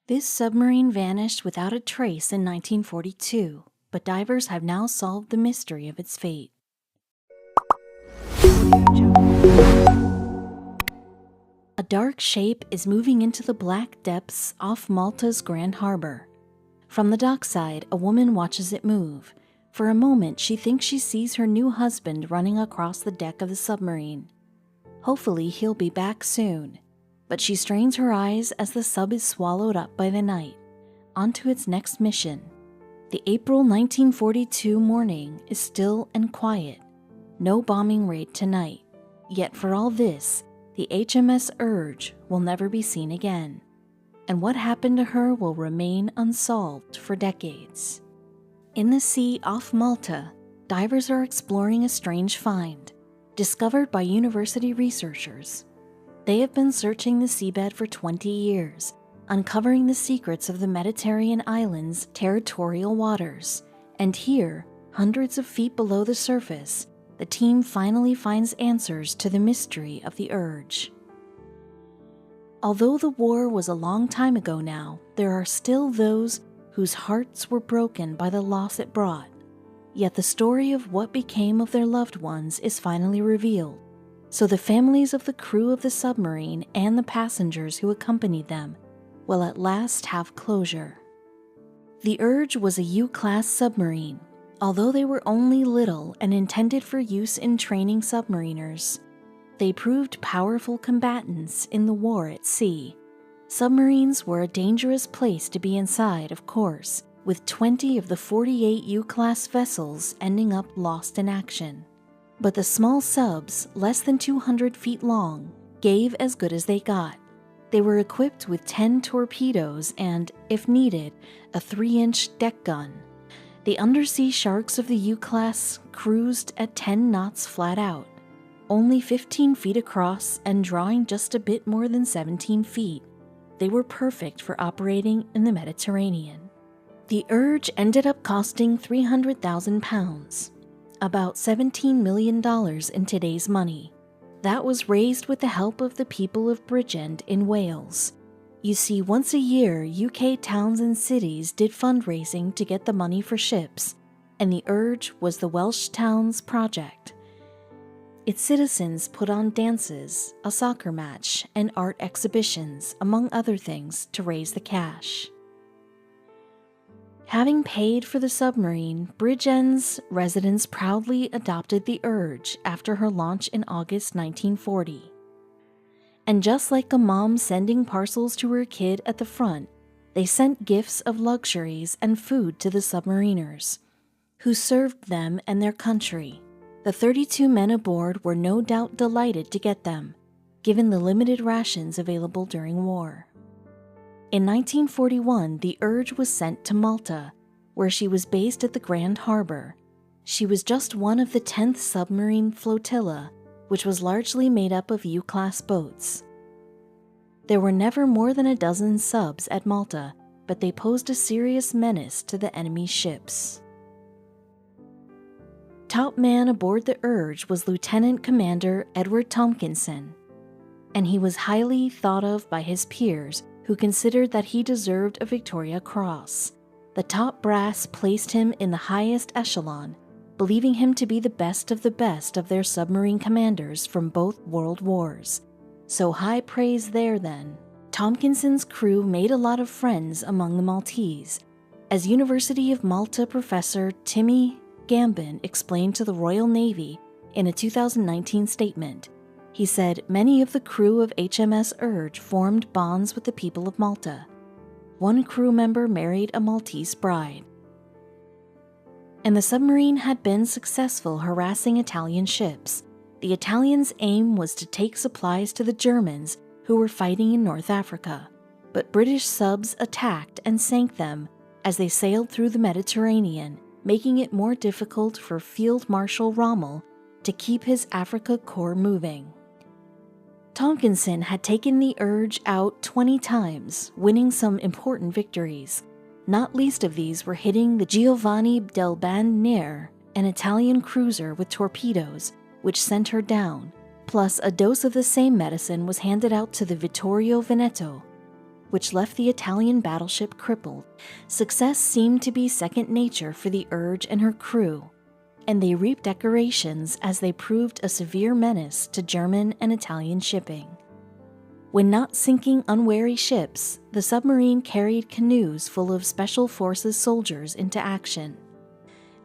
This submarine vanished without a trace in 1942, but divers have now solved the mystery of its fate. A dark shape is moving into the black depths off Malta's Grand Harbor. From the dockside, a woman watches it move. For a moment, she thinks she sees her new husband running across the deck of the submarine. Hopefully, he'll be back soon. But she strains her eyes as the sub is swallowed up by the night, onto its next mission. The April 1942 morning is still and quiet. No bombing raid tonight. Yet for all this, the HMS Urge will never be seen again. And what happened to her will remain unsolved for decades. In the sea off Malta, divers are exploring a strange find, discovered by university researchers. They have been searching the seabed for 20 years, uncovering the secrets of the Mediterranean islands' territorial waters. And here, hundreds of feet below the surface, the team finally finds answers to the mystery of the Urge. Although the war was a long time ago now, there are still those whose hearts were broken by the loss it brought. Yet the story of what became of their loved ones is finally revealed. So the families of the crew of the submarine and the passengers who accompanied them will at last have closure. The Urge was a U-class submarine. Although they were only little and intended for use in training submariners, they proved powerful combatants in the war at sea. Submarines were a dangerous place to be inside, of course, with 20 of the 48 U-class vessels ending up lost in action. But the small subs, less than 200 feet long, gave as good as they got. They were equipped with 10 torpedoes and, if needed, a 3-inch deck gun. The undersea sharks of the U-class cruised at 10 knots flat out, only 15 feet across and drawing just a bit more than 17 feet. They were perfect for operating in the Mediterranean. The Urge ended up costing £300,000. About $17 million in today's money. That was raised with the help of the people of Bridgend in Wales. You see, once a year, UK towns and cities did fundraising to get the money for ships, and the Urge was the Welsh town's project. Its citizens put on dances, a soccer match, and art exhibitions, among other things, to raise the cash. Having paid for the submarine, Bridgend's residents proudly adopted the Urge after her launch in August 1940. And just like a mom sending parcels to her kid at the front, they sent gifts of luxuries and food to the submariners, who served them and their country. The 32 men aboard were no doubt delighted to get them, given the limited rations available during war. In 1941, the Urge was sent to Malta, where she was based at the Grand Harbor. She was just one of the 10th submarine flotilla, which was largely made up of U-class boats. There were never more than a dozen subs at Malta, but they posed a serious menace to the enemy's ships. Top man aboard the Urge was Lieutenant Commander Edward Tompkinson, and he was highly thought of by his peers who considered that he deserved a Victoria Cross. The top brass placed him in the highest echelon, believing him to be the best of their submarine commanders from both world wars. So high praise there then. Tompkinson's crew made a lot of friends among the Maltese. As University of Malta professor Timmy Gambin explained to the Royal Navy in a 2019 statement, he said many of the crew of HMS Urge formed bonds with the people of Malta. One crew member married a Maltese bride. And the submarine had been successful harassing Italian ships. The Italians' aim was to take supplies to the Germans who were fighting in North Africa, but British subs attacked and sank them as they sailed through the Mediterranean, making it more difficult for Field Marshal Rommel to keep his Africa Corps moving. Tompkinson had taken the Urge out 20 times, winning some important victories. Not least of these were hitting the Giovanni del Bandiniere, an Italian cruiser with torpedoes, which sent her down, plus a dose of the same medicine was handed out to the Vittorio Veneto. which left the Italian battleship crippled. Success seemed to be second nature for the Urge and her crew, and they reaped decorations as they proved a severe menace to German and Italian shipping. When not sinking unwary ships, the submarine carried canoes full of Special Forces soldiers into action.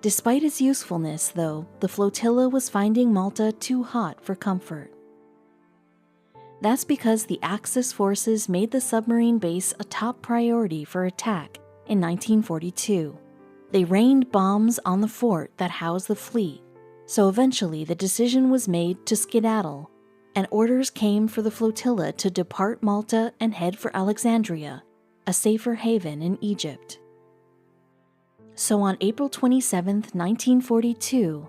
Despite its usefulness, though, the flotilla was finding Malta too hot for comfort. That's because the Axis forces made the submarine base a top priority for attack in 1942. They rained bombs on the fort that housed the fleet, so eventually the decision was made to skedaddle, and orders came for the flotilla to depart Malta and head for Alexandria, a safer haven in Egypt. So on April 27, 1942,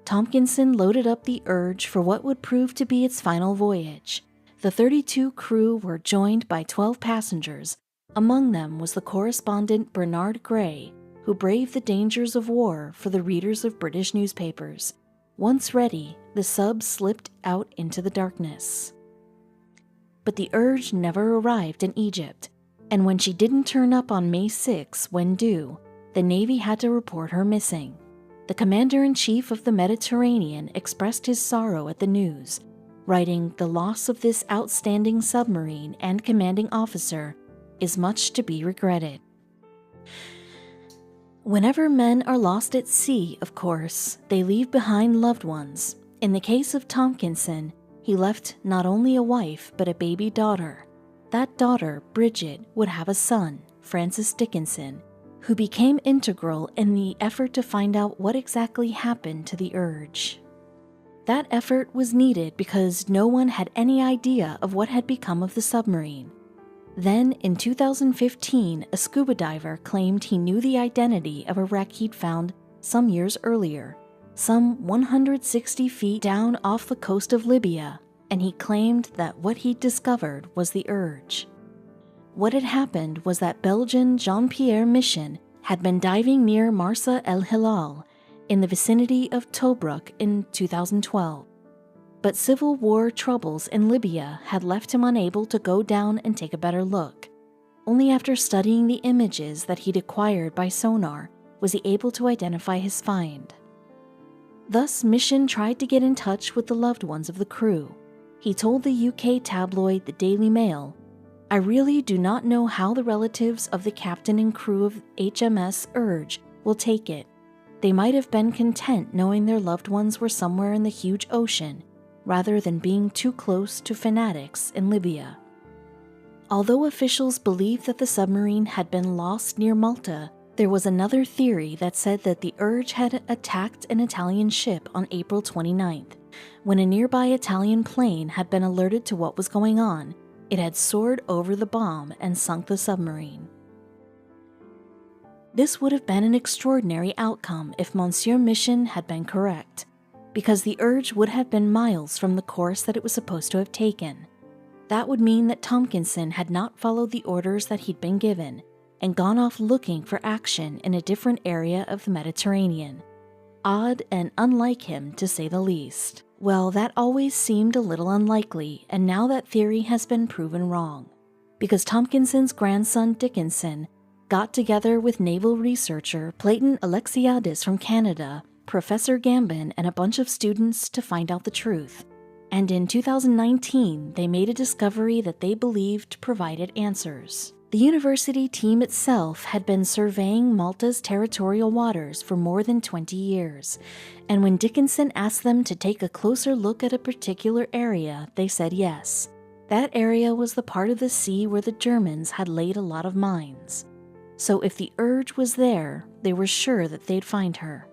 Tompkinson loaded up the Urge for what would prove to be its final voyage. The 32 crew were joined by 12 passengers. Among them was the correspondent Bernard Gray, who braved the dangers of war for the readers of British newspapers. Once ready, the sub slipped out into the darkness. But the Urge never arrived in Egypt, and when she didn't turn up on May 6 when due, the Navy had to report her missing. The Commander-in-Chief of the Mediterranean expressed his sorrow at the news, writing, "The loss of this outstanding submarine and commanding officer is much to be regretted." Whenever men are lost at sea, of course, they leave behind loved ones. In the case of Tompkinson, he left not only a wife but a baby daughter. That daughter, Bridget, would have a son, Francis Dickinson, who became integral in the effort to find out what exactly happened to the Urge. That effort was needed because no one had any idea of what had become of the submarine. Then, in 2015, a scuba diver claimed he knew the identity of a wreck he'd found some years earlier, some 160 feet down off the coast of Libya, and he claimed that what he'd discovered was the Urge. What had happened was that Belgian Jean-Pierre Mission had been diving near Marsa El Hilal in the vicinity of Tobruk in 2012. But civil war troubles in Libya had left him unable to go down and take a better look. Only after studying the images that he'd acquired by sonar was he able to identify his find. Thus, Mission tried to get in touch with the loved ones of the crew. He told the UK tabloid The Daily Mail, "I really do not know how the relatives of the captain and crew of HMS Urge will take it. They might have been content knowing their loved ones were somewhere in the huge ocean, rather than being too close to fanatics in Libya." Although officials believed that the submarine had been lost near Malta, there was another theory that said that the Urge had attacked an Italian ship on April 29th. When a nearby Italian plane had been alerted to what was going on, it had soared over the bomb and sunk the submarine. This would have been an extraordinary outcome if Monsieur Mission had been correct, because the Urge would have been miles from the course that it was supposed to have taken. That would mean that Tompkinson had not followed the orders that he'd been given and gone off looking for action in a different area of the Mediterranean. Odd and unlike him, to say the least. Well, that always seemed a little unlikely, and now that theory has been proven wrong, because Tompkinson's grandson Dickinson got together with naval researcher Platon Alexiadis from Canada, Professor Gambin, and a bunch of students to find out the truth. And in 2019, they made a discovery that they believed provided answers. The university team itself had been surveying Malta's territorial waters for more than 20 years, and when Dickinson asked them to take a closer look at a particular area, they said yes. That area was the part of the sea where the Germans had laid a lot of mines. So if the Urge was there, they were sure that they'd find her.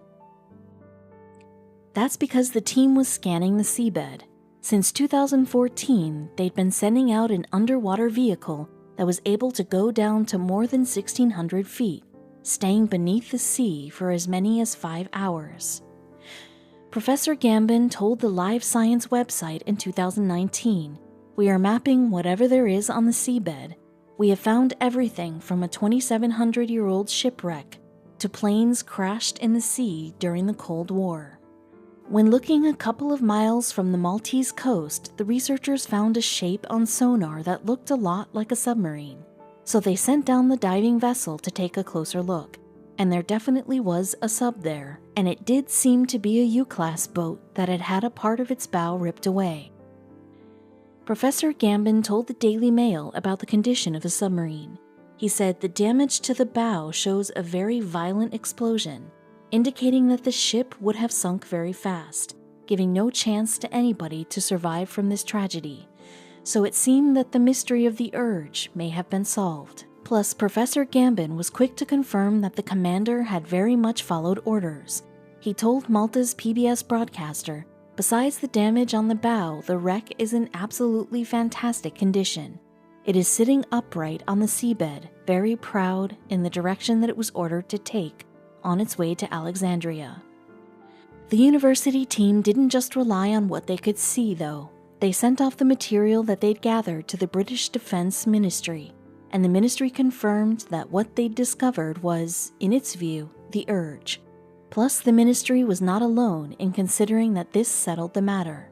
That's because the team was scanning the seabed. Since 2014, they'd been sending out an underwater vehicle that was able to go down to more than 1,600 feet, staying beneath the sea for as many as 5 hours. Professor Gambin told the Live Science website in 2019, "We are mapping whatever there is on the seabed. We have found everything from a 2,700-year-old shipwreck to planes crashed in the sea during the Cold War." When looking a couple of miles from the Maltese coast, the researchers found a shape on sonar that looked a lot like a submarine. So they sent down the diving vessel to take a closer look, and there definitely was a sub there, and it did seem to be a U-class boat that had had a part of its bow ripped away. Professor Gambin told the Daily Mail about the condition of the submarine. He said the damage to the bow shows a very violent explosion, indicating that the ship would have sunk very fast, giving no chance to anybody to survive from this tragedy. So it seemed that the mystery of the Urge may have been solved. Plus, Professor Gambin was quick to confirm that the commander had very much followed orders. He told Malta's PBS broadcaster, besides the damage on the bow, the wreck is in absolutely fantastic condition. It is sitting upright on the seabed, very proud in the direction that it was ordered to take, on its way to Alexandria. The university team didn't just rely on what they could see, though. They sent off the material that they'd gathered to the British Defense Ministry, and the ministry confirmed that what they'd discovered was, in its view, the Urge. Plus, the ministry was not alone in considering that this settled the matter.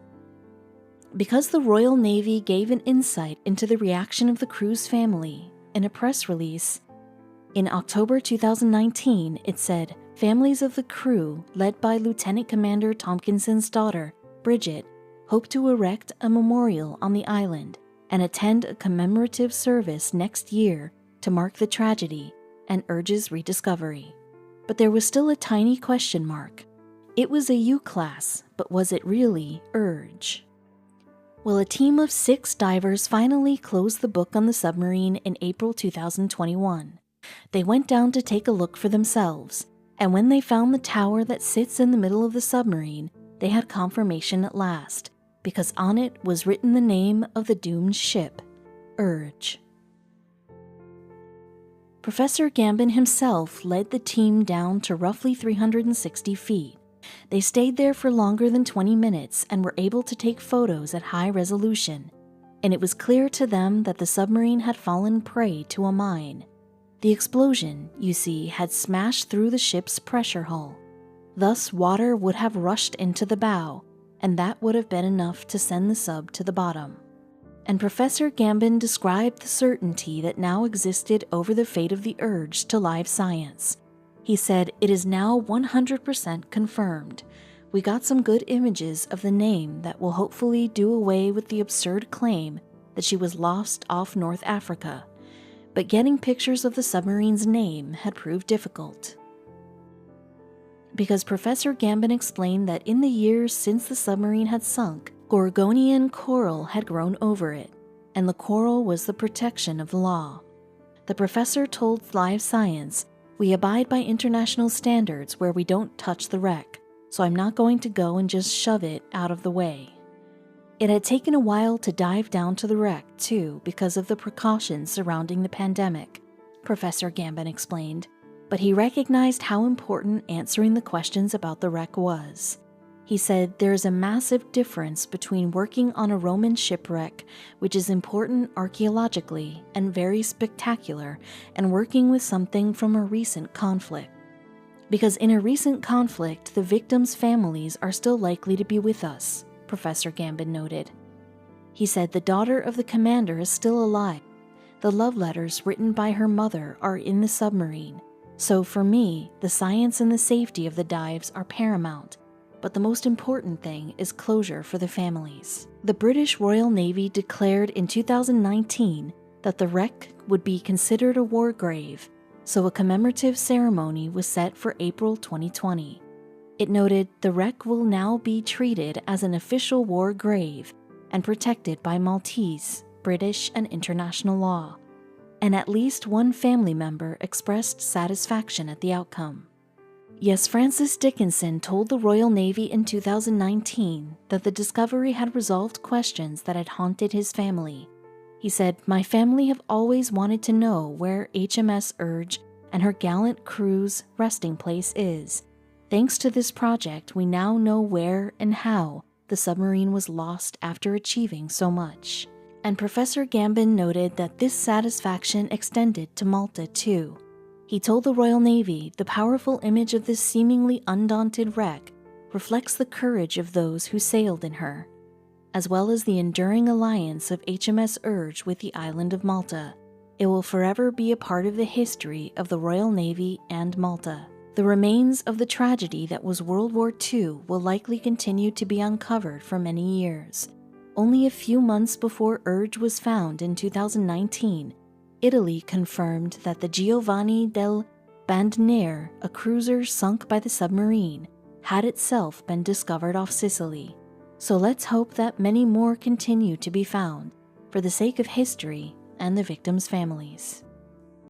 Because the Royal Navy gave an insight into the reaction of the crew's family, in a press release, in October 2019, it said, families of the crew, led by Lieutenant Commander Tompkinson's daughter, Bridget, hope to erect a memorial on the island and attend a commemorative service next year to mark the tragedy and Urge's rediscovery. But there was still a tiny question mark. It was a U-class, but was it really Urge? Well, a team of 6 divers finally closed the book on the submarine in April 2021. They went down to take a look for themselves, and when they found the tower that sits in the middle of the submarine, they had confirmation at last, because on it was written the name of the doomed ship, Urge. Professor Gambin himself led the team down to roughly 360 feet. They stayed there for longer than 20 minutes and were able to take photos at high resolution, and it was clear to them that the submarine had fallen prey to a mine. The explosion, you see, had smashed through the ship's pressure hull. Thus, water would have rushed into the bow, and that would have been enough to send the sub to the bottom. And Professor Gambin described the certainty that now existed over the fate of the Urge to live science. He said, "It is now 100% confirmed. We got some good images of the name that will hopefully do away with the absurd claim that she was lost off North Africa. But getting pictures of the submarine's name had proved difficult." Because Professor Gambin explained that in the years since the submarine had sunk, Gorgonian coral had grown over it, and the coral was the protection of the law. The professor told Live Science, "We abide by international standards where we don't touch the wreck, so I'm not going to go and just shove it out of the way." It had taken a while to dive down to the wreck, too, because of the precautions surrounding the pandemic, Professor Gambin explained, but he recognized how important answering the questions about the wreck was. He said, "There is a massive difference between working on a Roman shipwreck, which is important archaeologically and very spectacular, and working with something from a recent conflict. Because in a recent conflict, the victims' families are still likely to be with us," Professor Gambin noted. He said the daughter of the commander is still alive. The love letters written by her mother are in the submarine. So for me, the science and the safety of the dives are paramount, but the most important thing is closure for the families. The British Royal Navy declared in 2019 that the wreck would be considered a war grave, so a commemorative ceremony was set for April 2020. It noted the wreck will now be treated as an official war grave and protected by Maltese, British, and international law, and at least one family member expressed satisfaction at the outcome. Yes, Francis Dickinson told the Royal Navy in 2019 that the discovery had resolved questions that had haunted his family. He said, "My family have always wanted to know where HMS Urge and her gallant crew's resting place is. Thanks to this project, we now know where and how the submarine was lost after achieving so much." And Professor Gambin noted that this satisfaction extended to Malta too. He told the Royal Navy the powerful image of this seemingly undaunted wreck reflects the courage of those who sailed in her, as well as the enduring alliance of HMS Urge with the island of Malta. It will forever be a part of the history of the Royal Navy and Malta. The remains of the tragedy that was World War II will likely continue to be uncovered for many years. Only a few months before Urge was found in 2019, Italy confirmed that the Giovanni del Bandiniere, a cruiser sunk by the submarine, had itself been discovered off Sicily. So let's hope that many more continue to be found, for the sake of history and the victims' families.